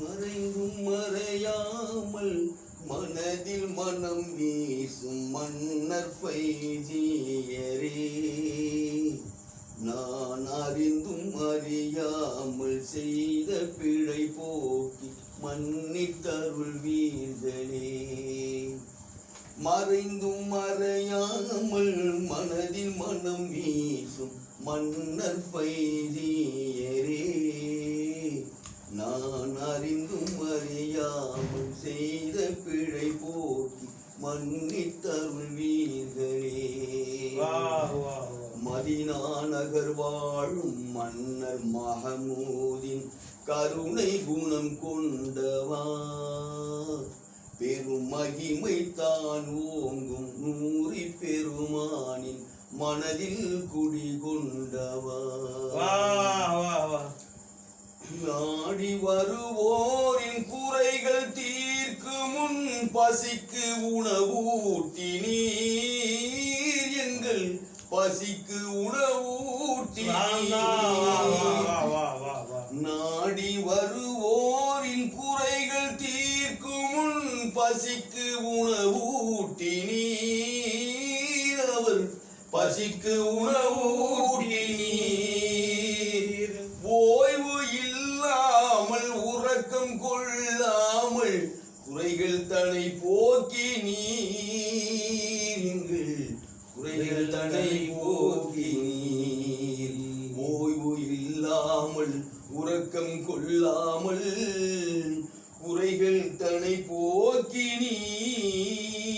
மறைந்தும் மறையாமல் மனதில் மனம் வீசும் மன்னர் பைஜியரே, நான் அறிந்தும் அறியாமல் செய்த பிழை போக்கி மன்னித்தருள் வீர்களே. மறைந்தும் மறையாமல் மனதில் மனம் வீசும் மன்னர் பைஜியரே, நான் அறிந்தும் அறியாமல் செய்த பிழை போக்கி மன்னித்தருள் வீர்களே. மதீனா நகர் வாழும் மன்னர் மஹமூதின் கருணை குணம் கொண்டவா, பெரும் மகிமை தான் ஓங்கும் நூறி பெருமானின் மனதில் குடிகொண்டவா. நாடி வருவோரின் குறைகள் தீர்க்கு முன் பசிக்கு உணவூட்டி நீர், எங்கள் பசிக்கு உணவூட்டி. நாடி வருவோரின் குறைகள் தீர்க்கு முன் பசிக்கு உணவூட்டி நீர், அவர் பசிக்கு உணவூட்டி நீர். ஓய்வு இல்லாமல் உறக்கம் கொள்ளாமல் குறைகள் தனை போக்கி நீர், எங்கள் குறைகள் தனை போக்கி நீர். ஓய்வு இல்லாமல் உறக்கம் கொள்ளாமல் குறைகள் தனை போக்கி நீர்.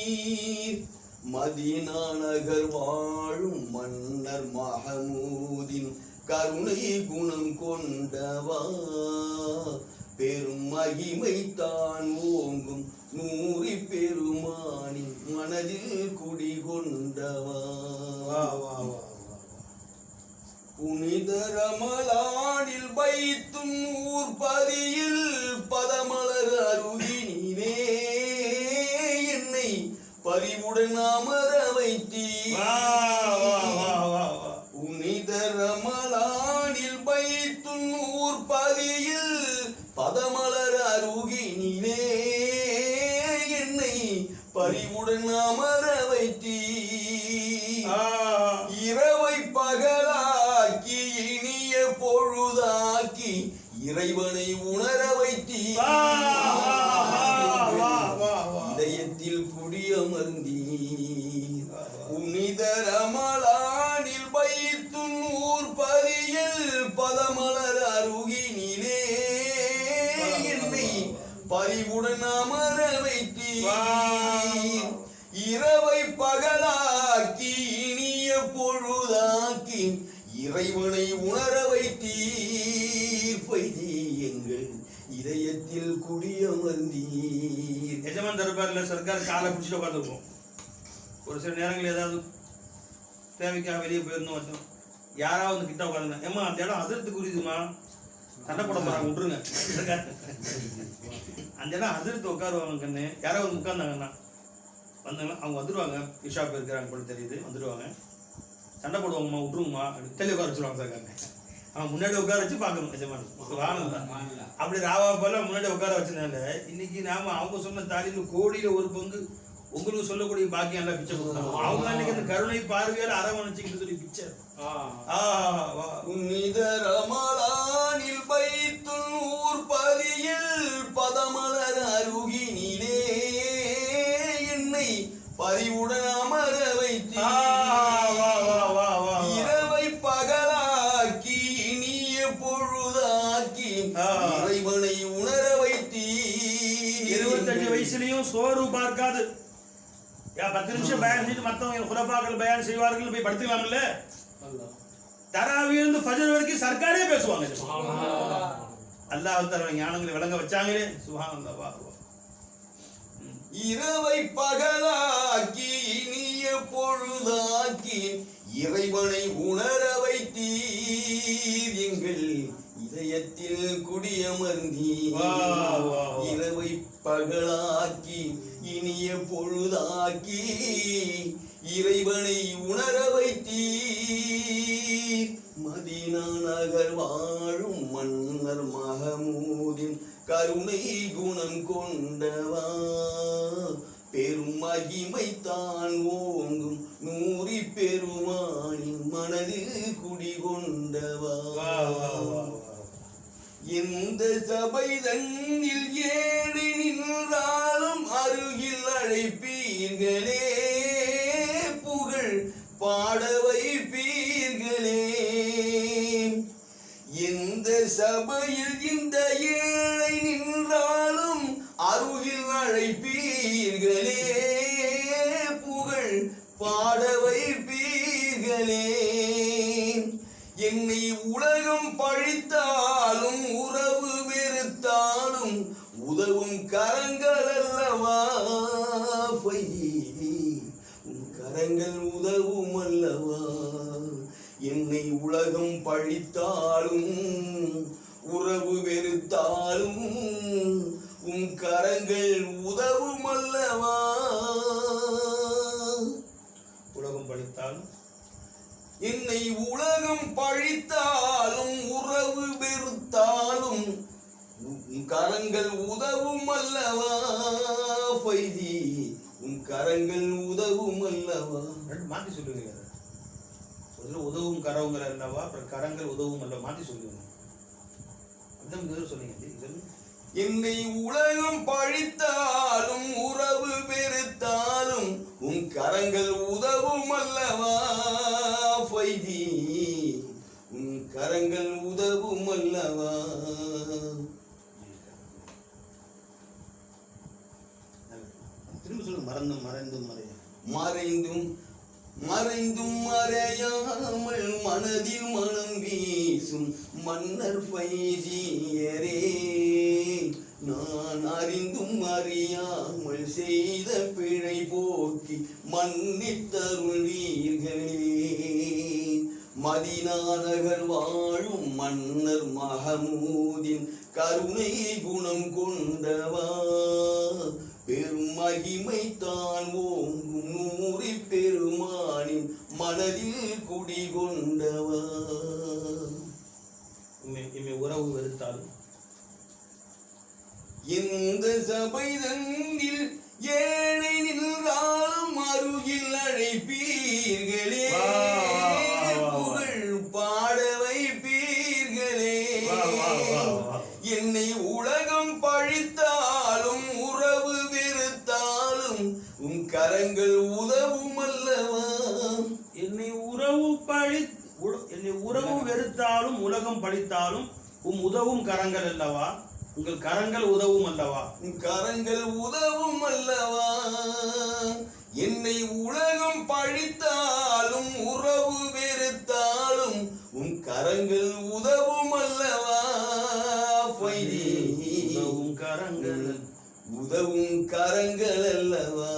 மதீனா நகர் வாழும் மன்னர் மஹமூதின் கருணை குணம் கொண்டவா, பெரும் மகிமை தான் ஓங்கும் நூறி பெருமானின் மனதில் குடிகொண்டவா. புனித ரமலானில் வைத்தும் ஊர்பதியில் பதமலர் அருகினிலே, என்னை பரிவுடன் அமர வைத்தீர். புனித ரமலானில் வைத்தும் ஊர்பதியில் பதமலர் அருகினிலே, என்னை பரிவுடன் அமர வைத்தீர். இரவை பகலாக்கி இனிய பொழுதாக்கி இறைவனை உணர வைத்தீர். இதயத்தில் குடியமர்ந்தீர். புனித ரமலானில் வைத்தும் ஊர்பதியில் பதமலர் அருகினிலே, என்னை பரிவுடன் அமர வைத்தீர். இரவை பகலாக்கி இனிய பொழுதாக்கி இறைவனை உணர வைத்தீர். பைதி எங்கள் இதயத்தில் குடியமர்ந்தீர். எஜமான் தரப்பார்ல சர்க்கார் காலை பிடிச்சிட்டு உட்காந்துருக்கோம். ஒரு சில நேரங்கள் ஏதாவது தேவைக்காக வெளியே போயிருந்தோம் வச்சோம், யாராவது கிட்ட உட்காந்துங்க, ஏமா அந்த இடம் ஹசரத்துக்கு உரியுதுமா, சண்டை போட போறாங்க விட்டுருங்க. அந்த இடம் ஹசரத்து உட்காருவாங்க கண்ணு. யாராவது உட்கார்ந்தாங்கன்னா வந்தாங்கன்னா அவங்க வந்துடுவாங்க, இஷா போயிருக்கிறாங்க போல தெரியுது, வந்துடுவாங்க, சண்டை போடுவாங்கம்மா விட்டுருங்கம்மா அப்படி தெளிவு உட்கார வச்சுருவாங்க சார் கண்ணு. அவன் முன்னாடி உட்கார வச்சு பார்க்கணும் எஜமான் வானம் தான். அப்படி ராவா போல முன்னாடி உட்கார வச்சதுனால இன்னைக்கு நாம அவங்க சொன்ன தாலின்னு கோடியில ஒரு பங்கு உங்களுக்கு சொல்லக்கூடிய பாக்கியம் எல்லாம் பிச்சை கொடுத்தாங்க. அவங்க அன்னைக்கு அந்த கருணை பார்வையால அரவணைச்சுக்கிட்டு சொல்லி பிச்சை. புனித ரமலானில் வைத்தும் ஊர்பதியில் பதமலர் அருகினிலே, என்னை பரிவுடன் அமர வைத்தீர். இரவை பகலாக்கி இனிய பொழுதாக்கி இறைவனை உணர வைத்தீர். 25 வயசுலயும் சோறு பார்க்காது 10 நிமிஷம் பயான் செஞ்சு மத்தவங்க குலஃபாக்கள் பயான் செய்வார்கள், போய் படுத்துக்கலாம்ல. தராவியில இருந்து ஃபஜர் வரைக்கும் சர்க்காரே பேசுவாங்க. அல்லாஹ் தஆலா ஞானங்களை விளங்க வச்சாங்களே, சுப்ஹானல்லாஹ். இரவை பகலாக்கி இனிய பொழுதாக்கி இறைவனை உணர வைத்தீர். எங்கள் இதயத்தில் குடியமர்ந்தீர். இரவை பகலாக்கி இனிய பொழுதாக்கி இறைவனை உணர வைத்தீர். மதீனா நகர் வாழும் மன்னர் மஹமூதின் கருணை குணம் கொண்டவா பெரும் மகிமை தான் ஓங்கும் நூறி பெருமானின் மனதில் குடிகொண்டவா எந்த சபை தன்னில் ஏறி நின்றாலும் அருகில் அழைப்பீர்களே புகழ் பாட வைப்பீர்களே எந்த சபையில் இந்த ஏழை நின்றாலும் அருகில் அழைப்பீர்களே புகழ் பாட வைப்பீர்களே என்னை உலகம் பழித்தாலும் உறவு வெறுத்தாலும் உதவும் கரங்கள் அல்லவா உன் கரங்கள் உதவும் அல்லவா என்னை உலகம் பழித்தாலும் உறவு வெறுத்தாலும் உன் கரங்கள் உதவும் அல்லவா உலகம் பழித்தாலும் என்னை உலகம் பழித்தாலும் உறவு வெறுத்தாலும் உன் கரங்கள் உதவும் அல்லவா ஃபைதி உன் கரங்கள் உதவும் அல்லவா மாற்றி சொல்லுவீங்க ஒரு உதவும் கரவுங்கிற அல்லவா அப்புறம் கரங்கள் உதவும் அல்லவா மாற்றி சொல்லுவீங்க அந்த சொன்னீங்க என்னை உலகம் பழித்தாலும் உறவு வெறுத்தாலும் உன் கரங்கள் உதவும் அல்லவா ஃபைதி உன் கரங்கள் உதவும் அல்லவா திரும்ப சொல்லுங்க மறந்தும் மறைந்தும் மறைந்தும் மறைந்தும் மறையாமல் மனதில் மனம் வீசும் மன்னர் ஃபைதியரே நான் அறிந்தும் அறியாமல் செய்த பிழை போக்கி மன்னித்தருள்வீர்களே மதீனா நகர் வாழும் மன்னர் மஹமூதின் கருணை குணம் கொண்டவா பெரும் மகிமை தான் ஓங்கும் நூறி பெருமானின் மனதில் குடிகொண்டவா உறவு வெறுத்தாலும் எந்த சபை தன்னில் ஏழை நின்றாலும் அருகில் அழைப்பீர்களே புகழ் பாட வைப்பீர்களே என்னை உலகம் பழித்தாலும் உறவு வெறுத்தாலும் உன் கரங்கள் உதவும் அல்லவா என்னை உறவு வெறுத்தாலும் உலகம் பழித்தாலும் உதவும் கரங்கள் அல்லவா உங்கள் கரங்கள் உதவும் அல்லவா உன் கரங்கள் உதவும் அல்லவா என்னை உலகம் பழித்தாலும் உறவு வெறுத்தாலும் உன் கரங்கள் உதவும் அல்லவா உதவும் கரங்கள் உதவும் கரங்கள் அல்லவா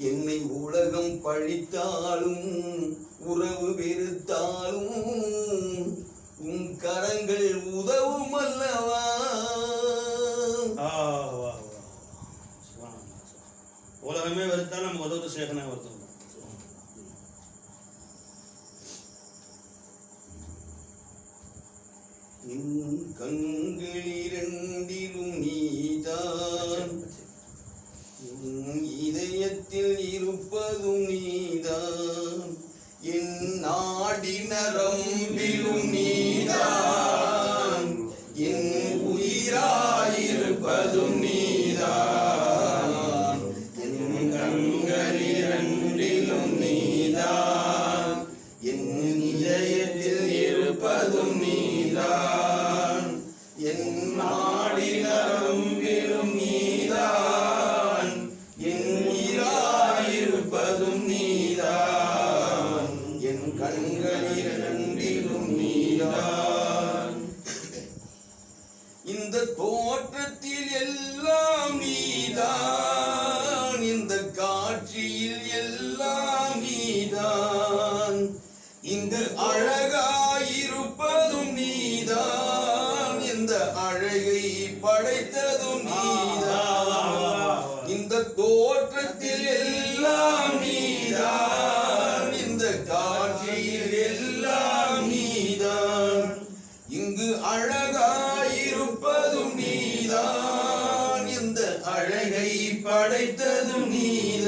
என்னை உலகம் பழித்தாலும் உறவு வெறுத்தாலும் உன் கரங்கள் உதவும் அல்லவா உலகமே வெறுத்தாலும் நம்ம உதவுற சேகனா வருத்தம் கண்களிரண்டிலும் நீதான் இதயத்தில் இருப்பதும் நீதான் என் நாடி நரம்பிலும் நீதான் என் உயிராயிருப்பதும் நீதான் என் கண்களிரண்டிலும் நீதான் என் இதயத்தில் இருப்பதும் நீதான் என் நாடி நரம்பிலும் நீதான் என் உயிராயிருப்பதும் நீதான் என் கண்களிரண்டிலும் நீதான் இந்த தோற்றத்தில் எல்லாம் நீதான் இந்த காட்சியில் எல்லாம் நீதான் இங்கு அழகாயிருப்பதும் நீதான் இந்த அழகை படைத்ததும் நீதான் இந்த தோற்றத்தில் எல்லாம் நீதான் இந்த காட்சியில் எல்லாம் நீதான் இங்கு அழகாயிருப்பதும் நீ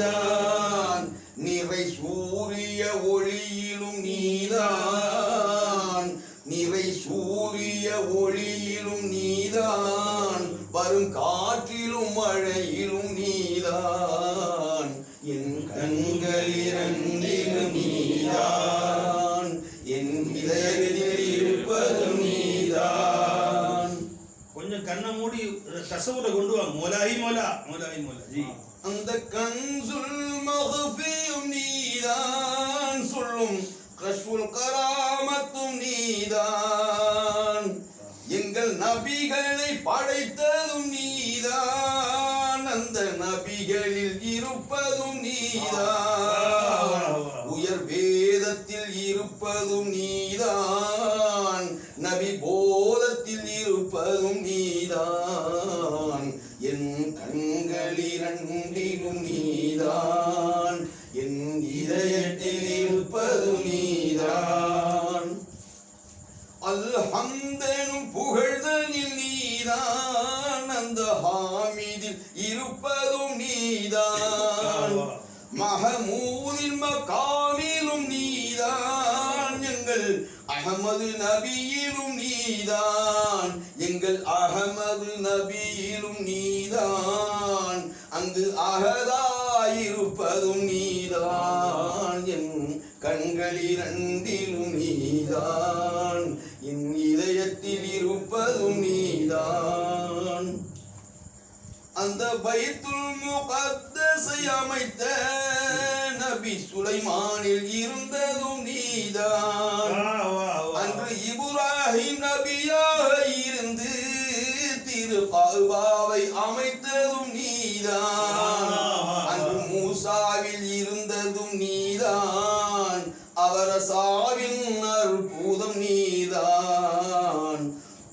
நீதான் நிறை சூரிய ஒளியிலும் நீதான் நிறை சூரிய ஒளியிலும் நீதான் வரும் காற்றிலும் மழையிலும் நீதான் என் கண்களிரண்டிலும் நீதான் என் இதயத்தில் இருப்பது நீதான். கொஞ்சம் கண்ணை மூடி தசவுரை கொண்டு வாங்க. மோலாஹி மோலா மோலாஹி மோலா ஜி. அந்த கன்சுல் மஹ்ஃபியும் நீதான் சொல்லும் கஷ்ஃபுல் கராமத்தும் நீதான் எங்கள் நபிகளை படைத்ததும் நீதான் அந்த நபிகளில் இருப்பதும் நீதான் உயர் வேதத்தில் இருப்பதும் நீதான் நபி போதத்தில் இருப்பதும் நீதான் என் கண்களிரண்டிலும் நீதான் என் இதயத்தில் இருப்பதும் நீதான் அல்ஹம்தெனும் புகழ்தனில் நீதான் அந்த ஹாமிதில் இருப்பதும் நீதான் மஹமூதின் மகாமிலும் நீதான் எங்கள் அஹமது நபியிலும் நீதான் எங்கள் அஹமது நபியிலும் நீதான் அங்கு அகதாயிருப்பதும் நீதான் என் கண்களிரண்டிலும் நீதான் என் இதயத்தில் இருப்பதும் நீதான் அந்த பைத்துல் முகத்தஸை அமைத்த நபி சுலைமானில் இருந்ததும் நீதான் அன்று இப்ராஹிம் நபியாக இருந்து திரு காபாவை அமைத்ததும் நீதான் அன்று மூசாவில் இருந்ததும் நீதான் அவரசாவின் அற்புதம் நீதான்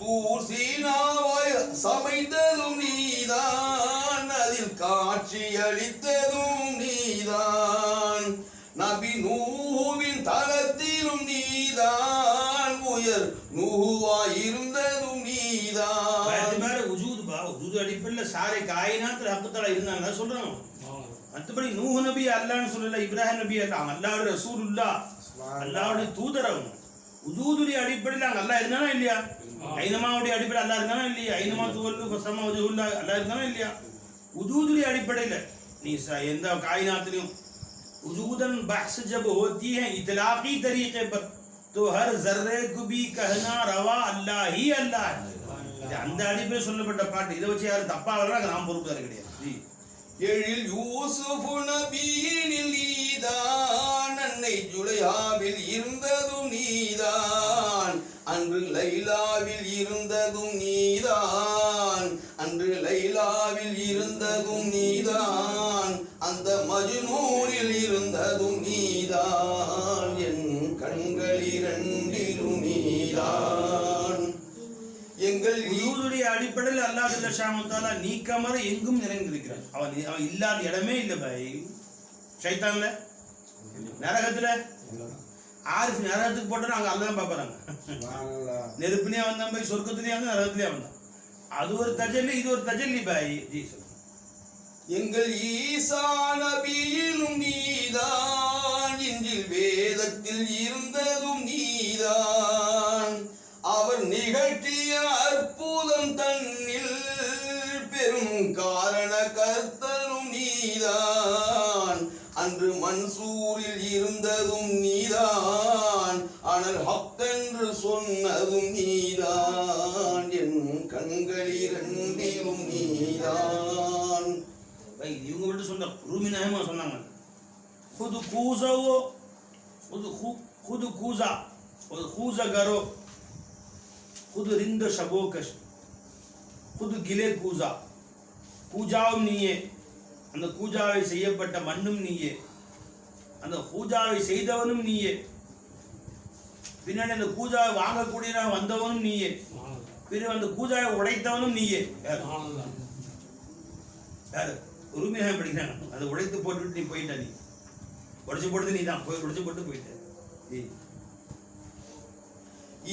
தூர் சீனாவை சமைத்ததும் நீதான் அதில் காட்சி அளித்ததும் நீதான் நபி நூஹுவின் தலத்திலும் நீதான் உயர் நூஹுவாய் இருந்ததும் நீதான் அடிப்படையில் சாரை காயினாத்துல ஹக்குத்தால இருந்தாங்க சொல்றோம். மற்றபடி நூஹ் நபி அல்லாஹ்னு சொல்லல, இப்ராஹிம் நபி அல்லாஹ் அல்லாஹ்வுடைய ரசூலுல்லாஹ் அல்லாஹ்வுடைய தூதர் அவங்க. உஜூதுடைய அடிப்படையில் அங்க அல்லாஹ் இருந்தானா இல்லையா? ஐனமாவுடைய அடிப்படையில் அல்லாஹ் இருந்தானா இல்லையா? ஐனமா துவல்லு ஃபஸமா வஜ்ஹுல்லாஹ் அல்லாஹ் இருந்தானா இல்லையா? உஜூதுடைய அடிப்படையில் நீ எந்த காயினாத்திலையும் उजूदन बहस जब होती है इतलाकी तरीके पर तो हर जर्रे को भी कहना रवा अल्लाह ही अल्लाह है. இது அந்த அடிப்படையில் சொல்லப்பட்ட பாட்டு. இதை வச்சு யாரும் தப்பா வரலாம் நாம் பொறுப்புதாரி கிடையாது. ஜி எழில் யூசுஃப் நபியினில் நீதான் அன்னை ஜுலைஹாவில் இருந்ததும் நீதான் அன்று லைலாவில் இருந்ததும் நீதான் அன்று லைலாவில் இருந்ததும் நீதான் அந்த மஜ்னூனில் இருந்ததும் நீதான் என் கண்களிரண்டிலும் நீதான் எங்கள் உஜூதுடைய அடிப்படையில் அல்லாஹ் ஜல்லஷானு தஆலா நீக்கமற எங்கும் நிறைந்திருக்கிறான். அவன் இல்லாத இடமே இல்லை பாய். ஷைத்தான்ல நரகத்துல ஆரிஃப் நரகத்துக்கு போட்டா அங்க அல்லாஹ் பாக்குறாங்க. நெருப்புலயே வந்தான் போய் சொர்க்கத்திலேயே வந்து நரகத்திலேயே வந்தான். அது ஒரு தஜல்லி, இது ஒரு தஜல்லி பாய். ஜி எங்கள் ஈசா நபியிலும் நீதான் இன்றில் வேதத்தில் இருந்ததும் நீதான் அவர் நிகழ்த்திய அற்புதம் தன்னில் பெரும் காரண கர்த்தரும் நீதான் அன்று மன்சூரில் இருந்ததும் நீதான் ஆனால் ஹக் என்று சொன்னதும் நீதான் என் கண்களிரண்டிலும் நீதான். இவங்க மட்டும் சொன்ன ரூமி நாயமா சொன்னாங்க खुद कूजा वो खुद कूजा और कूजा करो खुद रिंद शबोकश खुद गिले கூஜா கூஜாவும் நீயே, அந்த கூஜாவை செய்யப்பட்ட மண்ணும் நீயே, அந்த கூஜாவை செய்தவனும் நீயே, பின்னாடி அந்த கூஜாவை வாங்கக்கூடிய வந்தவனும் நீயே, பிறகு அந்த கூஜாவை உடைத்தவனும் நீயே. யாரு உரிமையாக படிக்கிறாங்க. அதை உடைத்து போட்டுவிட்டு நீ போயிட்ட, நீ உடைச்சு போட்டு நீ தான் போய் உடைச்சு போட்டு போயிட்ட.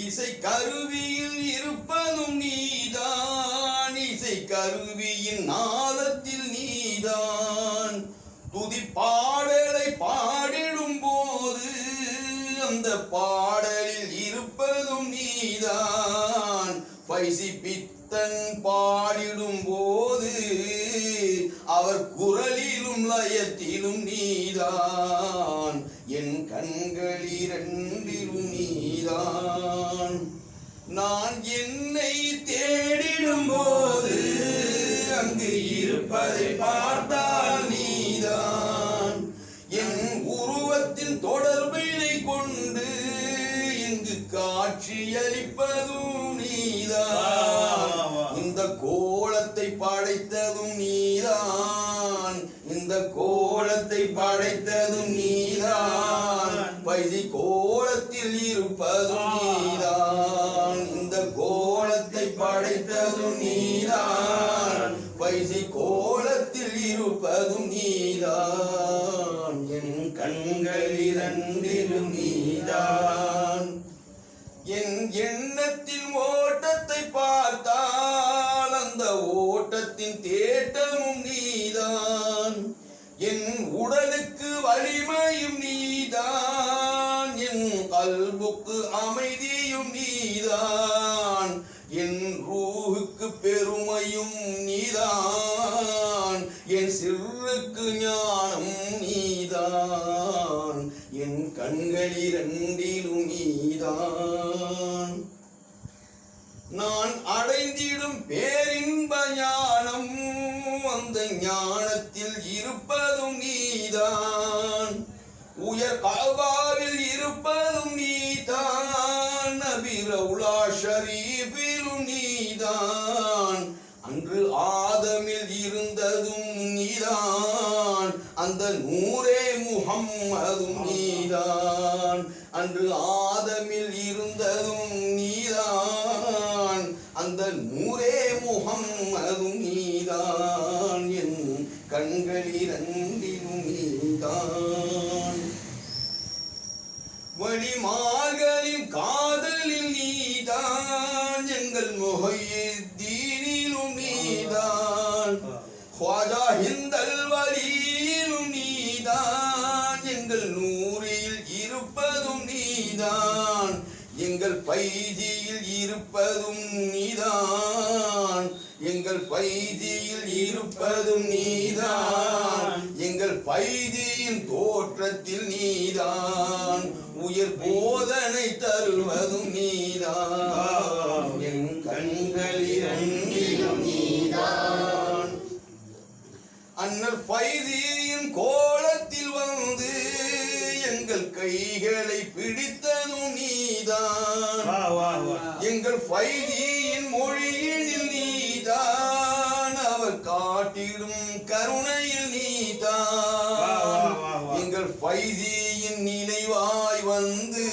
இசை கருவியில் இருப்பதும் நீதான் இசை கருவியின் நாதத்தில் நீதான் துதி பாடலை பாடிடும் போது அந்த பாடலில் இருப்பதும் நீதான். பைசி பித்தன் பாடிடும் போது அவர் குரலிலும் லயத்திலும் நீதான். என் கண்களிரண்டிலும் நீதான். நான் என்னை தேடிடும் போது அங்கு இருப்பதை பார்த்தால் நீதான். என் உருவத்தின் தொடர்பினை கொண்டு இங்கு காட்சியளிப்பதும் நீதான். இந்த கோலத்தை படைத்ததும் நீதான். இந்த கோலத்தை படைத்ததும் நீதான். பைசி கோலத்தில் இருப்பதும் நீதான். இந்த கோலத்தை படைத்ததும் நீதான். பைசி கோலத்தில் இருப்பதும் நீதான். என் கண்களிரண்டிலும் நீதான். என் எண்ணத்தின் ஓட்டத்தை பார்த்தால் அந்த ஓட்டத்தின் தேட்டமும் நீதான். என் உடலுக்கு வலிமையும் நீதான். என் கல்புக்கு அமைதியும் நீதான். என் ரூஹுக்கு பெருமையும் நீதான். என் சிறுக்கு ஞானம் நீதான். என் கண்களிரண்டிலும் நீதான். நான் அடைந்திடும் பேரின்ப ஞானம் அந்த ஞானத்தில் இருப்பதும் நீதான். உயர் கஅபாவில் இருப்பதும் நீதான். நபி ரவுலா ஷரீஃபிலும் நீதான். அன்று ஆதமில் இருந்ததும் நீதான். அந்த நூரே முஹம்மதும் நீதான். அன்று ஆதமில் இருந்ததும் நீதான். அந்த நூரே முஹம்மதும் நீதான். என் கண்களிரண்டிலும் நீதான். வழிமார்களின் காதலில் நீதான். எங்கள் முஹய்யித்தீனிலும் நீதான். ख्वाजा हिंदल வலியிலும் நீதான். எங்கள் நூரில் இருப்பதும் நீதான். எங்கள் பைதியில் இருப்பதும் நீதான். எங்கள் பைதியில் இருப்பதும் நீதான். எங்கள் பைதியின் தோற்றத்தில் நீதான். உயர் போதனை தருவதும் நீதான். என் கண்களிரண்டிலும் நீதான். அன்னர் பைதியின் கோலத்தில் வந்து எங்கள் கைகளை பிடித்ததும் நீதான். எங்கள் பைதியின் மொழியினில் நீதான். அவர் காட்டிடும் கருணையில் நீதான். எங்கள் பைதியின் நினைவாய் வந்து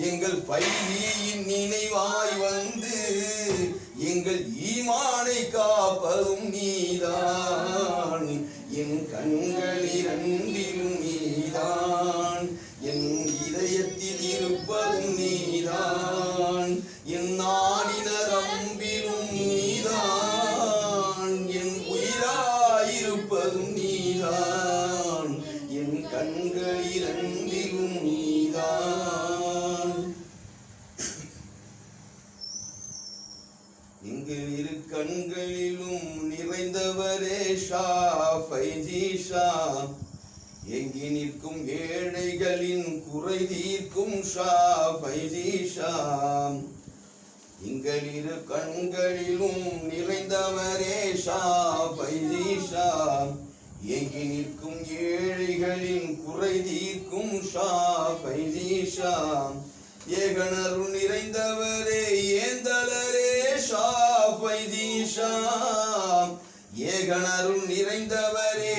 எங்கள் பைதியின் நினைவாய் வந்து எங்கள் ஈமானை காப்பதும் நீதான். என் கண்களிரண்டிலும் நீதான். என் இதயத்தில் இருப்பதும் நீதான். என் நாடி நரம்பிலும் நீதான். என் உயிராயிருப்பதும் நீதான். என் கண்களிரண்டிலும் நீதான். எங்கள் இரு கண்களிலும் நிறைந்தவரே ஷா ஃபைஜி ஷா. எங்கி நிற்கும் ஏழைகளின் குறை தீர்க்கும் ஷா ஃபைஜி ஷா. எங்கள் இரு கண்களிலும் நிறைந்தவரே ஷா ஃபைஜி ஷா. எங்கி நிற்கும் ஏழைகளின் குறை தீர்க்கும் ஷா ஃபைஜி ஷா. ஏகனருள் நிறைந்தவரே ஏந்தலரே ஷா ஃபைஜி ஷா. ஏகனருள் நிறைந்தவரே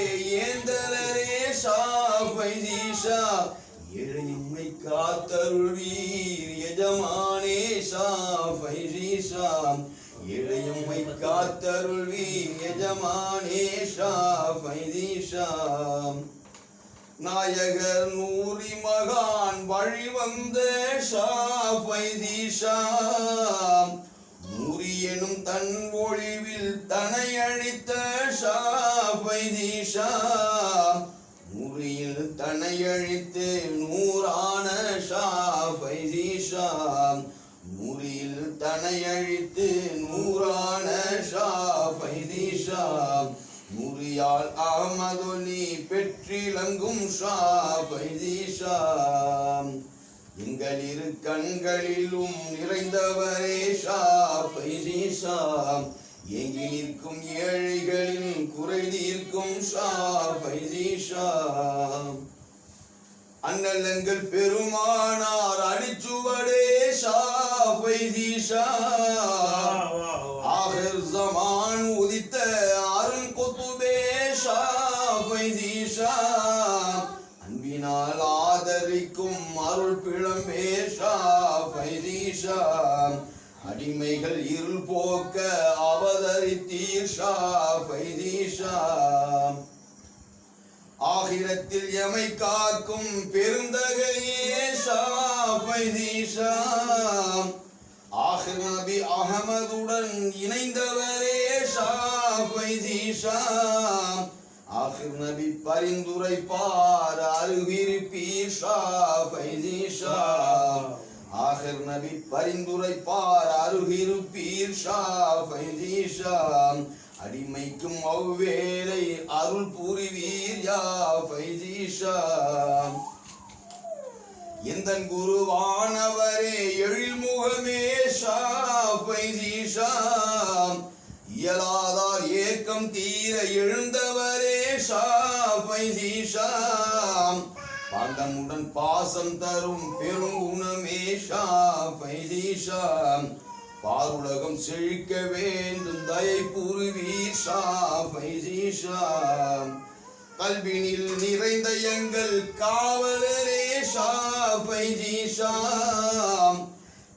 ஏந்தலரே ஷா ஃபைஜி ஷா. ஏழையின்மை காத்தருள்வீர் எஜமானே ஷா ஃபைஜி ஷா. ஏழையம்மை காத்தருள்வீர் எஜமானே ஷா ஃபைஜி ஷா. நாயகர் நூரி மகான் வழி வந்த ஷா ஃபைஜி ஷா. நூரி எனும் தன் ஒளிவில் தனை அழித்த ஷா ஃபைஜி ஷா. தனையழித்து நூறான ஷாஃபைசீஷா நூறில் தனையழித்து நூறான ஷாஃபைசீஷா நூறியால் அகமதொலி பெற்றிலங்கும் ஷாஃபைசீஷா எங்களிரு கண்களிலும் நிறைந்தவரே ஷாஃபைசீஷா எங்கி நிற்கும் ஏழைகளின் குறை தீர்க்கும் ஷாஃபைசீஷா அண்ணலங்கள் பெருமானார் அடிச்சுவடே ஷாஃபைசீஷா ஆகிர் ஜமான் உதித்த அருள் குத்துபே ஷாஃபைசீஷா அன்பினால் ஆதரிக்கும் அருள் பிழம்பே ஷாஃபைசீஷா அடிமைகள் இருள் போக்க அவதரித்தீர் ஷாஃபைசீஷா ஆகிரத்தில் எமை காக்கும் பெருந்தகையே ஷாஃபைசீஷா ஆகிர் நபி அகமதுடன் இணைந்தவரே ஷாஃபைசீஷா ஆகிர் நபி பரிந்துரைப்பார் அருகிருப்பீர் ஷாஃபைசீஷா ஆகிர் நபி பரிந்துரைப்பார் அருகிருப்பீர் ஷாஃபைசீஷா அடிமைக்கும் அவ்வேளை அருள் புரிவீர் யா ஃபைசீஷா எந்தன் குருவானவரே எழில்முகமே ஷாஃபைசீஷா இயலாதார் ஏக்கம் தீர எழுந்தவரே ஷாஃபைசீஷா பாண்டமுடன் பாசம் தரும் பெருங்குணமே ஷாஃபைசீஷா பாருலகம் செழிக்க வேண்டும் தயை புரிவீர் ஷாஃபைசீஷா கல்வினில் நிறைந்த எங்கள் காவலரே ஷாஃபைசீஷா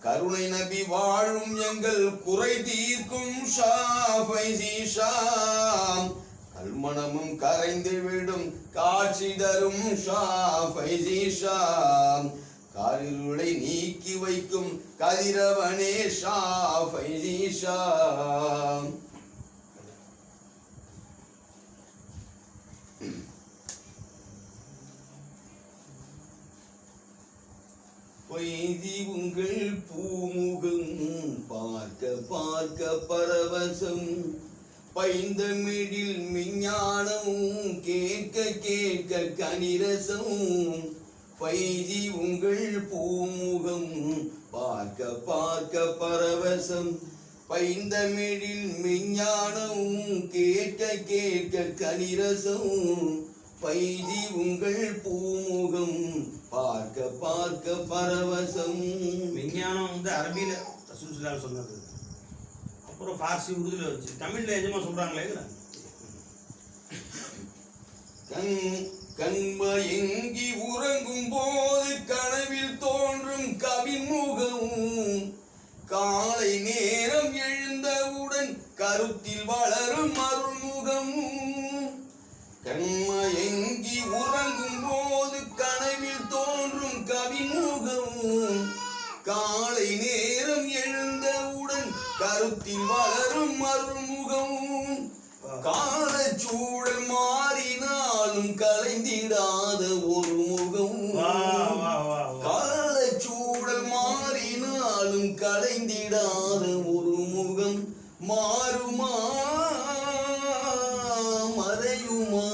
கருணை நபி வாழும் எங்கள் குறை தீர்க்கும் ஷாஃபைசீஷா கல்மணமும் கரைந்து விடும் காட்சி தரும் ஷாஃபைசீஷா காரிருளை நீக்கி வைக்கும் கதிரவனே ஷாஃபைசீஷா பொய்தி உங்கள் பூமுகம் பார்க்க பார்க்க பரவசம் பைந்தமிழில் விஞ்ஞானம் கேட்க கேட்க கனிரசம் பைதி உங்கள் பூமுகம் பார்க்க பார்க்க பரவசம் பைந்தமிழில் விஞ்ஞானம் கேட்க கேட்க கனிரசம் பைதி உங்கள் பூமுகம் பார்க்க பார்க்க பரவசம். விஞ்ஞானம் வந்து அரபியில ரசூல் ஸல்லல்லாஹு சொன்னது, அப்புறம் ஃபார்சி உருதுல வச்சு தமிழ்ல எஜமா சொல்றாங்களே. கண்மயங்கி உறங்கும் போது கனவில் தோன்றும் கவின்முகம் காலை நேரம் எழுந்தவுடன் கருத்தில் வளரும் அருள்முகம். கண்மயங்கி உறங்கும் போது கனவில் தோன்றும் கவின்முகம் காலை நேரம் எழுந்தவுடன் கருத்தில் வளரும் அருள்முகம். காலச்சூழல் மாறினாலும் கலைந்திடாத ஒரு முகம். காலச்சூழல் மாறினாலும் கலைந்திடாத ஒரு முகம். மாறுமா மறையுமா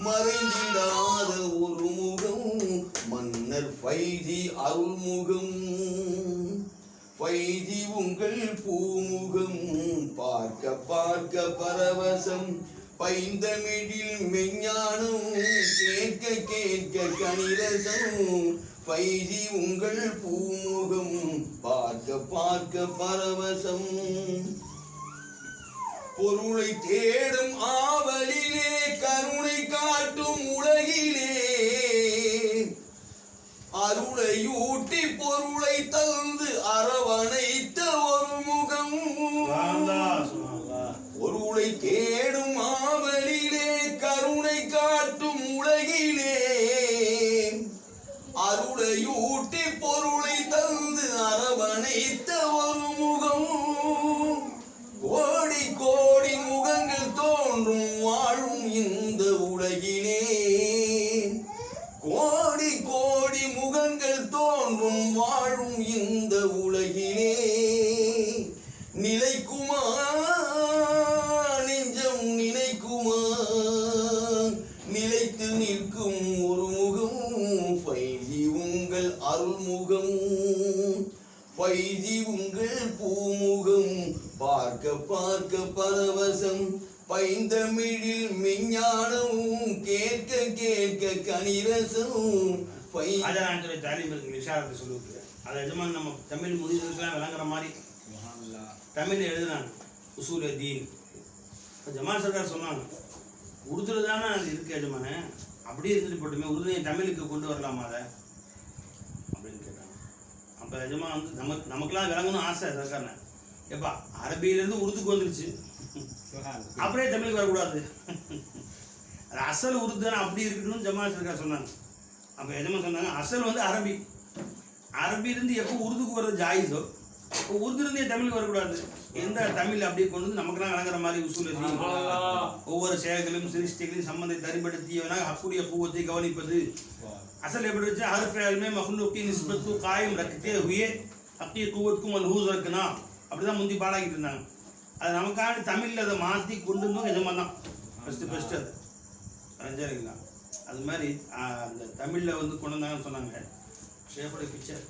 மறைந்திடாத ஒரு முகம். மன்னர் ஃபைதி அருள்முகம் வைதி உங்கள் பூமுகம் பார்க்க பார்க்க பரவசம் பைந்தமிழில் மெஞ்ஞானம் கேட்க கேட்க கனிரசம். வைதி உங்கள் பூமுகம் பார்க்க பார்க்க பரவசம். பொருளை தேடும் ஆவலிலே கருணை காட்டும் உலகிலே அருளையூட்டி பொருளை தந்து அரவணைத்த ஒரு முகம். பொருளை தேடும் ஆவலிலே கருணை காட்டும் உலகிலே அருளையூட்டி பொருளை தந்து அரவணைத்த ஒரு முகம். கோடி கோடி முகங்கள் தோன்றும் வாழும் இந்த உலகிலே பைதி உங்கள் பூமுகம் பார்க்க பார்க்க பரவசம் பைந்தமிழில் மெஞ்ஞானமும் கேட்க கேட்க கனிரசம் ஆஜரான் தாலீம் இருக்கு இஷாரத்தை சொல்லுவாங்க. அதை எஜமான் நம்ம தமிழ் முடிவுகளுக்கெல்லாம் விளங்குற மாதிரி தமிழ் எழுதுனாங்க உசூல் தீன். இப்போ ஜமால் சர்க்கார் சொன்னாங்க உருதுல தானே அது இருக்கு எஜமானே, அப்படியே இருந்துட்டு போட்டுமே உருதுனை தமிழுக்கு கொண்டு வரலாமா அதை அப்படின்னு கேட்டாங்க. அப்போ எஜமான் வந்து நமக்கெல்லாம் விளங்கணும் ஆசை சர்க்கார்னு. எப்பா அரபியிலேருந்து உருதுக்கு வந்துருச்சு, அப்படியே தமிழுக்கு வரக்கூடாது, அது அசல் உருது தானே அப்படி இருக்கணும்னு ஜமால் சர்க்கார் சொன்னாங்க. அப்போ எஜமான் சொன்னாங்க அசல் வந்து அரபி, அரபியிலேருந்து எப்போ உருதுக்கு வர்றது ஜாயிஸோ இப்போ உருதுலேருந்தே தமிழுக்கு வரக்கூடாது. எந்த தமிழ் அப்படியே கொண்டு வந்து நமக்கெல்லாம் விளங்குற மாதிரி உசூல் ஒவ்வொரு செயல்களும் சிருஷ்டிகளையும் சம்பந்தத்தை தரிப்படுத்தியவனாக அக்குடைய பூவத்தை கவனிப்பது. அசல் எப்படி வச்சு ஹர்ஃபேல்மே மஹ்லூக்கி நிஸ்பத்து காயம் ரக்தே ஹுயே அக்கி குவத்துக்கும் மல்ஹூஸ் இருக்குனா அப்படிதான் முந்தி பாடாக்கிட்டு இருந்தாங்க. அது நமக்காக தமிழில் அதை மாற்றி கொண்டு வந்தோம் எஜமான் தான் ஃபஸ்ட்டு அது சரிங்களா. அது மாதிரி அந்த தமிழில் வந்து கொண்டு வந்தாங்கன்னு சொன்னாங்க. ஷேஃபோட பிக்சர்